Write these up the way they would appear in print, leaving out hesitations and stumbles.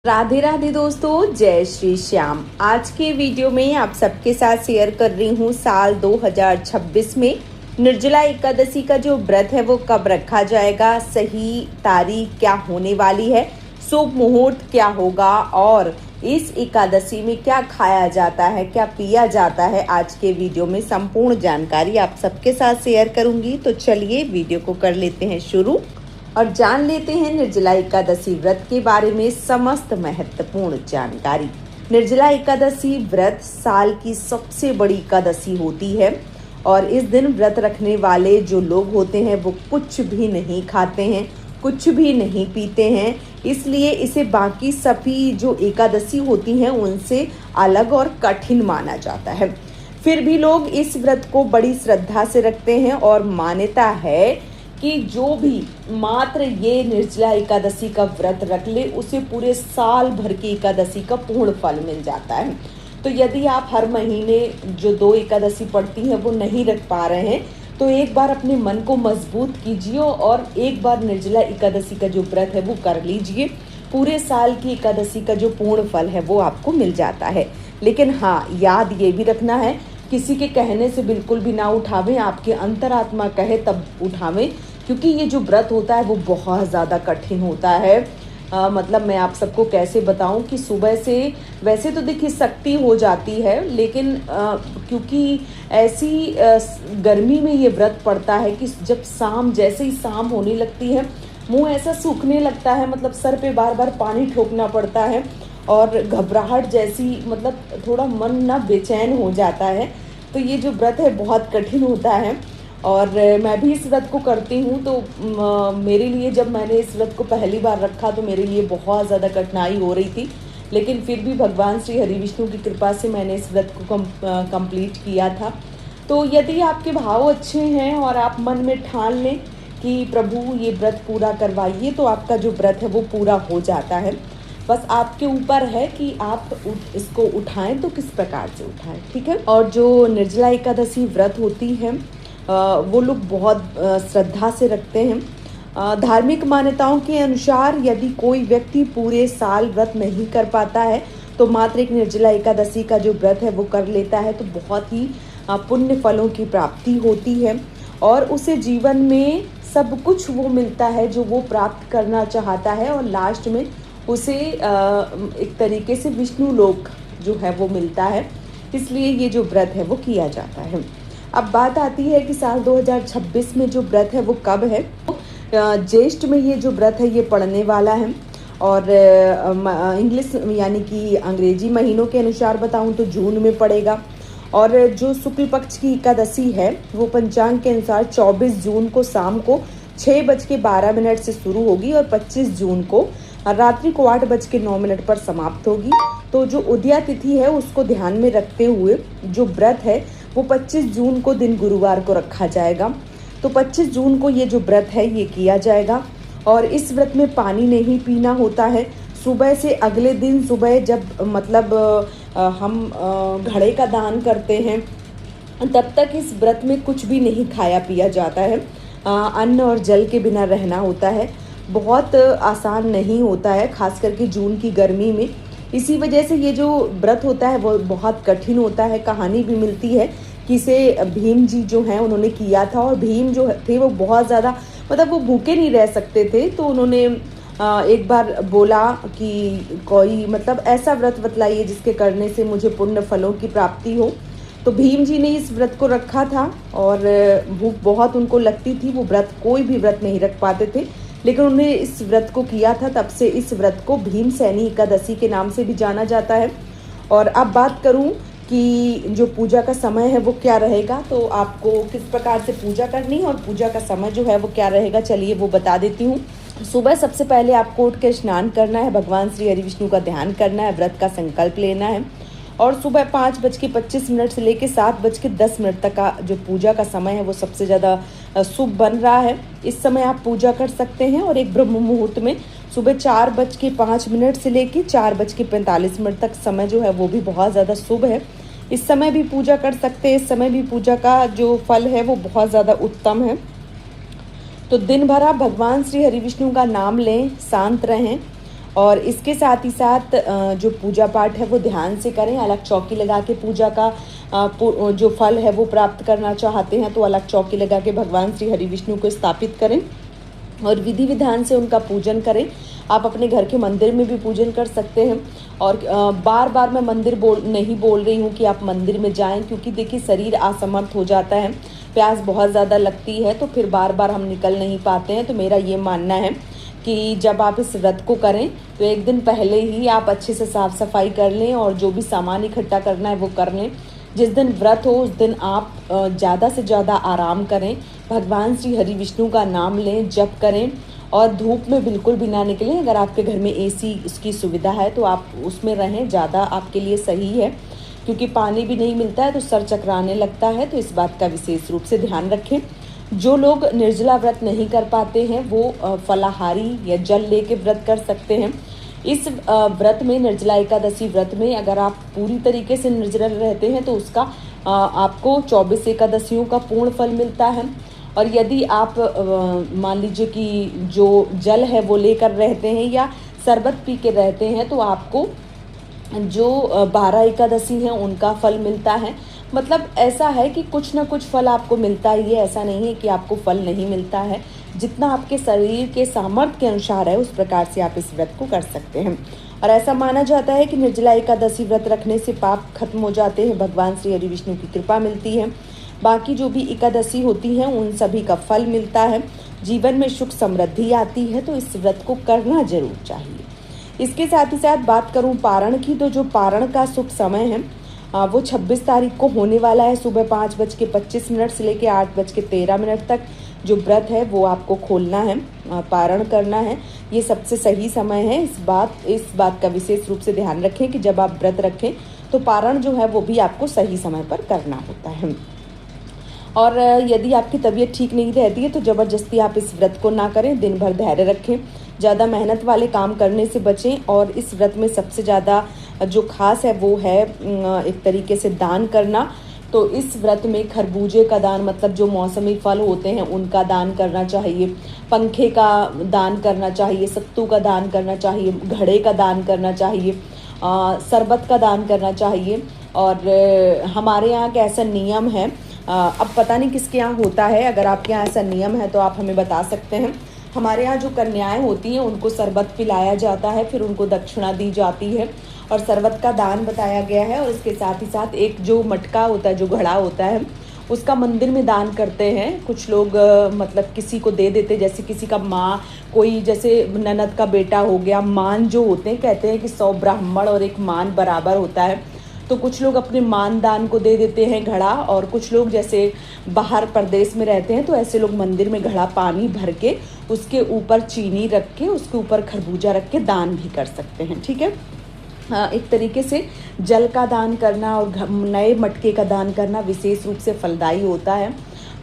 राधे राधे दोस्तों, जय श्री श्याम। आज के वीडियो में आप सबके साथ शेयर कर रही हूँ साल 2026 में निर्जला एकादशी का जो व्रत है वो कब रखा जाएगा, सही तारीख क्या होने वाली है, शुभ मुहूर्त क्या होगा और इस एकादशी में क्या खाया जाता है, क्या पिया जाता है। आज के वीडियो में संपूर्ण जानकारी आप सबके साथ शेयर करूंगी। तो चलिए वीडियो को कर लेते हैं शुरू और जान लेते हैं निर्जला एकादशी व्रत के बारे में समस्त महत्वपूर्ण जानकारी। निर्जला एकादशी व्रत साल की सबसे बड़ी एकादशी होती है और इस दिन व्रत रखने वाले जो लोग होते हैं वो कुछ भी नहीं खाते हैं, कुछ भी नहीं पीते हैं। इसलिए इसे बाकी सभी जो एकादशी होती हैं उनसे अलग और कठिन माना जाता है। फिर भी लोग इस व्रत को बड़ी श्रद्धा से रखते हैं और मान्यता है कि जो भी मात्र ये निर्जला एकादशी का व्रत रख ले उसे पूरे साल भर की एकादशी का पूर्ण फल मिल जाता है। तो यदि आप हर महीने जो 2 एकादशी पड़ती हैं वो नहीं रख पा रहे हैं तो एक बार अपने मन को मजबूत कीजिए और एक बार निर्जला एकादशी का जो व्रत है वो कर लीजिए। पूरे साल की एकादशी का जो पूर्ण फल है वो आपको मिल जाता है। लेकिन हाँ, याद ये भी रखना है, किसी के कहने से बिल्कुल भी ना उठावें, आपके अंतरात्मा कहे तब उठावें, क्योंकि ये जो व्रत होता है वो बहुत ज़्यादा कठिन होता है। मतलब मैं आप सबको कैसे बताऊं कि सुबह से वैसे तो देखिए शक्ति हो जाती है, लेकिन क्योंकि ऐसी गर्मी में ये व्रत पड़ता है कि जब शाम जैसे ही शाम होने लगती है मुंह ऐसा सूखने लगता है, मतलब सर पे बार बार पानी ठोकना पड़ता है और घबराहट जैसी, मतलब थोड़ा मन ना बेचैन हो जाता है। तो ये जो व्रत है बहुत कठिन होता है और मैं भी इस व्रत को करती हूँ। तो मेरे लिए जब मैंने इस व्रत को पहली बार रखा तो मेरे लिए बहुत ज़्यादा कठिनाई हो रही थी, लेकिन फिर भी भगवान श्री हरि विष्णु की कृपा से मैंने इस व्रत को कंप्लीट किया था। तो यदि आपके भाव अच्छे हैं और आप मन में ठान लें कि प्रभु ये व्रत पूरा करवाइए तो आपका जो व्रत है वो पूरा हो जाता है। बस आपके ऊपर है कि आप इसको उठाएं तो किस प्रकार से उठाएं, ठीक है। और जो निर्जला एकादशी व्रत होती है वो लोग बहुत श्रद्धा से रखते हैं। धार्मिक मान्यताओं के अनुसार यदि कोई व्यक्ति पूरे साल व्रत नहीं कर पाता है तो मात्र एक निर्जला एकादशी का जो व्रत है वो कर लेता है तो बहुत ही पुण्य फलों की प्राप्ति होती है और उसे जीवन में सब कुछ वो मिलता है जो वो प्राप्त करना चाहता है और लास्ट में उसे एक तरीके से विष्णु लोक जो है वो मिलता है। इसलिए ये जो व्रत है वो किया जाता है। अब बात आती है कि साल 2026 में जो व्रत है वो कब है। ज्येष्ठ में ये जो व्रत है ये पड़ने वाला है और इंग्लिश यानी कि अंग्रेजी महीनों के अनुसार बताऊं तो जून में पड़ेगा। और जो शुक्ल पक्ष की एकादशी है वो पंचांग के अनुसार 24 जून को शाम को 6:12 से शुरू होगी और 25 जून को रात्रि को 8:09 पर समाप्त होगी। तो जो उदया तिथि है उसको ध्यान में रखते हुए जो व्रत है वो 25 जून को दिन गुरुवार को रखा जाएगा। तो 25 जून को ये जो व्रत है ये किया जाएगा और इस व्रत में पानी नहीं पीना होता है। सुबह से अगले दिन सुबह जब मतलब हम घड़े का दान करते हैं तब तक इस व्रत में कुछ भी नहीं खाया पिया जाता है। अन्न और जल के बिना रहना होता है। बहुत आसान नहीं होता है, खास करके जून की गर्मी में। इसी वजह से ये जो व्रत होता है वो बहुत कठिन होता है। कहानी भी मिलती है कि इसे भीम जी जो हैं उन्होंने किया था और भीम जो थे वो बहुत ज़्यादा, मतलब वो भूखे नहीं रह सकते थे, तो उन्होंने एक बार बोला कि कोई मतलब ऐसा व्रत बतलाइए जिसके करने से मुझे पुण्य फलों की प्राप्ति हो। तो भीम जी ने इस व्रत को रखा था और भूख बहुत उनको लगती थी, वो व्रत कोई भी व्रत नहीं रख पाते थे, लेकिन उन्होंने इस व्रत को किया था। तब से इस व्रत को भीमसेनी एकादशी के नाम से भी जाना जाता है। और अब बात करूं कि जो पूजा का समय है वो क्या रहेगा, तो आपको किस प्रकार से पूजा करनी है और पूजा का समय जो है वो क्या रहेगा, चलिए वो बता देती हूँ। सुबह सबसे पहले आपको उठ के स्नान करना है, भगवान श्री हरि विष्णु का ध्यान करना है, व्रत का संकल्प लेना है और सुबह 5:25 से लेकर 7:10 तक का जो पूजा का समय है वो सबसे ज़्यादा शुभ बन रहा है। इस समय आप पूजा कर सकते हैं और एक ब्रह्म मुहूर्त में सुबह 4:05 से लेकर 4:45 तक समय जो है वो भी बहुत ज़्यादा शुभ है। इस समय भी पूजा कर सकते हैं। इस समय भी पूजा का जो फल है वो बहुत ज़्यादा उत्तम है। तो दिन भर आप भगवान श्री हरि विष्णु का नाम लें, शांत रहें और इसके साथ ही साथ जो पूजा पाठ है वो ध्यान से करें। अलग चौकी लगा के पूजा का जो फल है वो प्राप्त करना चाहते हैं तो अलग चौकी लगा के भगवान श्री हरि विष्णु को स्थापित करें और विधि विधान से उनका पूजन करें। आप अपने घर के मंदिर में भी पूजन कर सकते हैं। और बार बार मैं मंदिर नहीं बोल रही हूँ कि आप मंदिर में जाएं, क्योंकि देखिए शरीर असमर्थ हो जाता है, प्यास बहुत ज़्यादा लगती है तो फिर बार बार हम निकल नहीं पाते हैं। तो मेरा ये मानना है कि जब आप इस व्रत को करें तो एक दिन पहले ही आप अच्छे से साफ़ सफाई कर लें और जो भी सामान इकट्ठा करना है वो कर लें। जिस दिन व्रत हो उस दिन आप ज़्यादा से ज़्यादा आराम करें, भगवान श्री हरि विष्णु का नाम लें, जप करें और धूप में बिल्कुल भी ना निकलें। अगर आपके घर में एसी इसकी सुविधा है तो आप उसमें रहें, ज़्यादा आपके लिए सही है, क्योंकि पानी भी नहीं मिलता है तो सर चकराने लगता है। तो इस बात का विशेष रूप से ध्यान रखें। जो लोग निर्जला व्रत नहीं कर पाते हैं वो फलाहारी या जल लेके व्रत कर सकते हैं। इस व्रत में, निर्जला एकादशी व्रत में, अगर आप पूरी तरीके से निर्जला रहते हैं तो उसका आपको 24 एकादशियों का पूर्ण फल मिलता है। और यदि आप मान लीजिए कि जो जल है वो लेकर रहते हैं या शरबत पी के रहते हैं तो आपको जो 12 एकादशी हैं उनका फल मिलता है। मतलब ऐसा है कि कुछ ना कुछ फल आपको मिलता ही है, ऐसा नहीं है कि आपको फल नहीं मिलता है। जितना आपके शरीर के सामर्थ्य के अनुसार है उस प्रकार से आप इस व्रत को कर सकते हैं। और ऐसा माना जाता है कि निर्जला एकादशी व्रत रखने से पाप खत्म हो जाते हैं, भगवान श्री हरि विष्णु की कृपा मिलती है। बाकी जो भी एकादशी होती हैं उन सभी का फल मिलता है, जीवन में सुख समृद्धि आती है। तो इस व्रत को करना जरूर चाहिए। इसके साथ ही साथ बात करूं पारण की, तो जो पारण का शुभ समय है वो 26 तारीख को होने वाला है। सुबह 5:25 से लेकर 8:13 तक जो व्रत है वो आपको खोलना है, पारण करना है। ये सबसे सही समय है। इस बात का विशेष रूप से ध्यान रखें कि जब आप व्रत रखें तो पारण जो है वो भी आपको सही समय पर करना होता है। और यदि आपकी तबीयत ठीक नहीं रहती है तो ज़बरदस्ती आप इस व्रत को ना करें, दिन भर धैर्य रखें, ज़्यादा मेहनत वाले काम करने से बचें। और इस व्रत में सबसे ज़्यादा जो खास है वो है एक तरीके से दान करना। तो इस व्रत में खरबूजे का दान, मतलब जो मौसमी फल होते हैं उनका दान करना चाहिए, पंखे का दान करना चाहिए, सत्तू का दान करना चाहिए, घड़े का दान करना चाहिए, शरबत का दान करना चाहिए। और हमारे यहाँ का ऐसा नियम है, अब पता नहीं किसके यहाँ होता है, अगर आपके यहाँ ऐसा नियम है तो आप हमें बता सकते हैं। हमारे यहाँ जो कन्याएं होती हैं उनको शरबत पिलाया जाता है, फिर उनको दक्षिणा दी जाती है और शरबत का दान बताया गया है। और इसके साथ ही साथ एक जो मटका होता है, जो घड़ा होता है, उसका मंदिर में दान करते हैं कुछ लोग। मतलब किसी को दे देते, जैसे किसी का माँ, कोई जैसे ननद का बेटा हो गया, मान जो होते हैं, कहते हैं कि 100 ब्राह्मण और एक मान बराबर होता है। तो कुछ लोग अपने मानदान को दे देते हैं घड़ा, और कुछ लोग जैसे बाहर प्रदेश में रहते हैं तो ऐसे लोग मंदिर में घड़ा पानी भर के उसके ऊपर चीनी रख के उसके ऊपर खरबूजा रख के दान भी कर सकते हैं। ठीक है, एक तरीके से जल का दान करना और नए मटके का दान करना विशेष रूप से फलदायी होता है।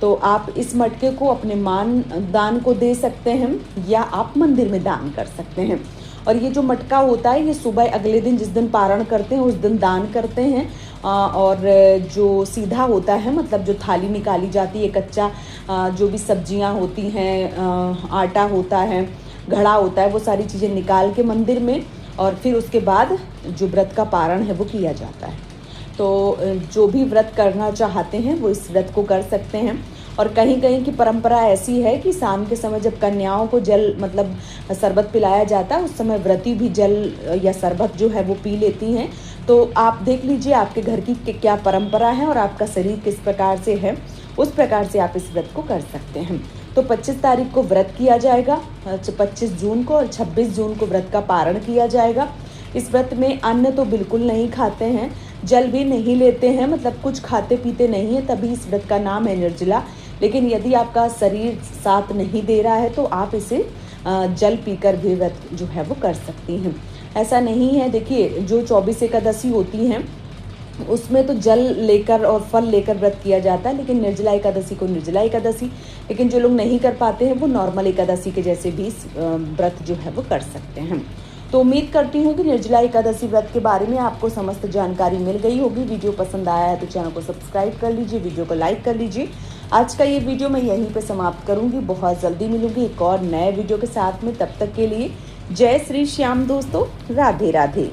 तो आप इस मटके को अपने मान दान को दे सकते हैं या आप मंदिर में दान कर सकते हैं। और ये जो मटका होता है ये सुबह अगले दिन जिस दिन पारण करते हैं उस दिन दान करते हैं। और जो सीधा होता है, मतलब जो थाली निकाली जाती है, कच्चा जो भी सब्जियां होती हैं, आटा होता है, घड़ा होता है, वो सारी चीज़ें निकाल के मंदिर में, और फिर उसके बाद जो व्रत का पारण है वो किया जाता है। तो जो भी व्रत करना चाहते हैं वो इस व्रत को कर सकते हैं। और कहीं कहीं की परंपरा ऐसी है कि शाम के समय जब कन्याओं को जल, मतलब शरबत पिलाया जाता है, उस समय व्रती भी जल या शरबत जो है वो पी लेती हैं। तो आप देख लीजिए आपके घर की क्या परंपरा है और आपका शरीर किस प्रकार से है, उस प्रकार से आप इस व्रत को कर सकते हैं। तो 25 तारीख को व्रत किया जाएगा, 25 जून को, और 26 जून को व्रत का पारण किया जाएगा। इस व्रत में अन्न तो बिल्कुल नहीं खाते हैं, जल भी नहीं लेते हैं, मतलब कुछ खाते पीते नहीं है, तभी इस व्रत का नाम है निर्जला। लेकिन यदि आपका शरीर साथ नहीं दे रहा है तो आप इसे जल पीकर भी व्रत जो है वो कर सकती हैं। ऐसा नहीं है, देखिए जो 24 एकादशी होती हैं उसमें तो जल लेकर और फल लेकर व्रत किया जाता है, लेकिन निर्जला एकादशी को निर्जला एकादशी, लेकिन जो लोग नहीं कर पाते हैं वो नॉर्मल एकादशी के जैसे भी व्रत जो है वो कर सकते हैं। तो उम्मीद करती हूँ कि निर्जला एकादशी व्रत के बारे में आपको समस्त जानकारी मिल गई होगी। वीडियो पसंद आया है तो चैनल को सब्सक्राइब कर लीजिए, वीडियो को लाइक कर लीजिए। आज का ये वीडियो मैं यहीं पे समाप्त करूँगी, बहुत जल्दी मिलूँगी एक और नए वीडियो के साथ में। तब तक के लिए जय श्री श्याम दोस्तों, राधे राधे।